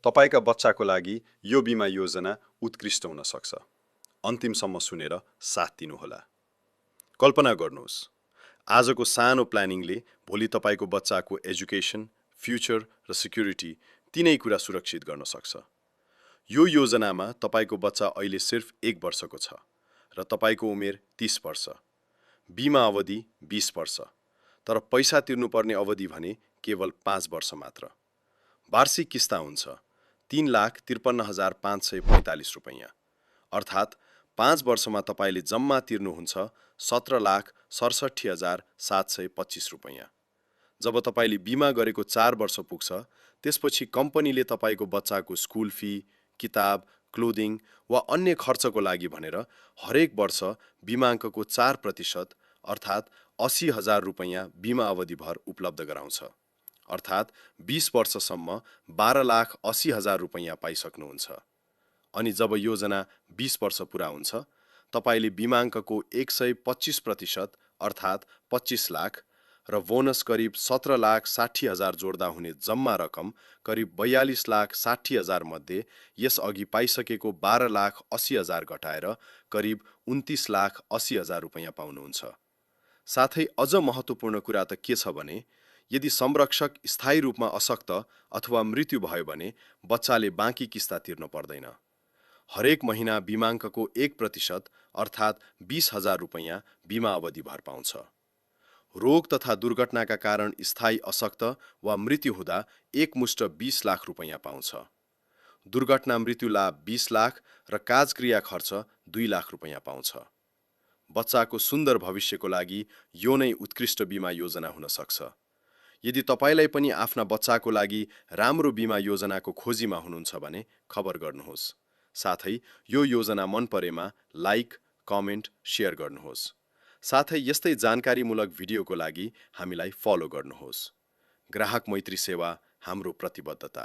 तपाईका बच्चाको लागि यो बिमा योजना उत्कृष्ट हुन सक्छ। अन्तिमसम्म सुनेर साथ दिनुहोला। कल्पना गर्नुहोस्, आजको सानो प्लानिङले भोलि तपाईको बच्चाको एजुकेसन, फ्युचर र सिक्युरिटी तीनै कुरा सुरक्षित गर्न सक्छ। यो योजनामा तपाईको बच्चा अहिले सिर्फ 1 वर्षको छ र तपाईको उमेर 30 वर्ष। बिमा अवधि 20 वर्ष, तर पैसा तिर्नुपर्ने अवधि भने केवल 5 वर्ष मात्र। वार्षिक किस्ता हुन्छ 3,53,545 रुपैयाँ, अर्थात् 5 वर्षमा तपाईले जम्मा तिर्नुहुन्छ 17,67,725 रुपैयाँ। जब तपाईले बिमा गरेको 4 वर्ष पुग्छ, त्यसपछि कम्पनीले तपाईको बच्चाको स्कुल फी, किताब, क्लोदिङ वा अन्य खर्चको लागि भनेर हरेक वर्ष बिमाङ्कको 4% अर्थात् 80,000 रुपैयाँ बिमा अवधिभर उपलब्ध गराउँछ। अर्थात् 20 वर्षसम्म 12,80,000 रुपैयाँ पाइसक्नुहुन्छ। अनि जब योजना 20 वर्ष पुरा हुन्छ, तपाईले बिमाङ्कको 125% अर्थात् 25 लाख र बोनस करिब 17,60,000 जोड्दा हुने जम्मा रकम करिब 42,60,000 मध्ये यस अघि पाइसकेको 12,80,000 घटाएर करिब 29,80,000 रुपैयाँ पाउनुहुन्छ। साथै अझ महत्त्वपूर्ण कुरा त के छ भने, यदि संरक्षक स्थायी रूपमा अशक्त अथवा मृत्यु भयो भने बच्चाले बाँकी किस्ता तिर्न पर्दैन। हरेक महिना बिमाङ्कको 1% अर्थात् 20,000 रुपैयाँ बिमा अवधिभर पाउँछ। रोग तथा दुर्घटनाका कारण स्थायी अशक्त वा मृत्यु हुँदा एकमुष्ट 20 लाख रुपैयाँ पाउँछ। दुर्घटना मृत्यु लाभ 20 लाख र काजक्रिया खर्च 2 लाख रुपैयाँ पाउँछ। बच्चाको सुन्दर भविष्यको लागि यो नै उत्कृष्ट बिमा योजना हुन सक्छ। यदि तपाईलाई पनि आफ्ना बच्चाको लागि राम्रो बिमा योजनाको खोजीमा हुनुहुन्छ भने खबर गर्नुहोस्। साथै यो योजना मन परेमा लाइक, कमेन्ट, शेयर गर्नुहोस्। साथै यस्तै जानकारीमूलक भिडियोको लागि हामीलाई फलो गर्नुहोस्। ग्राहक मैत्री सेवा हाम्रो प्रतिबद्धता।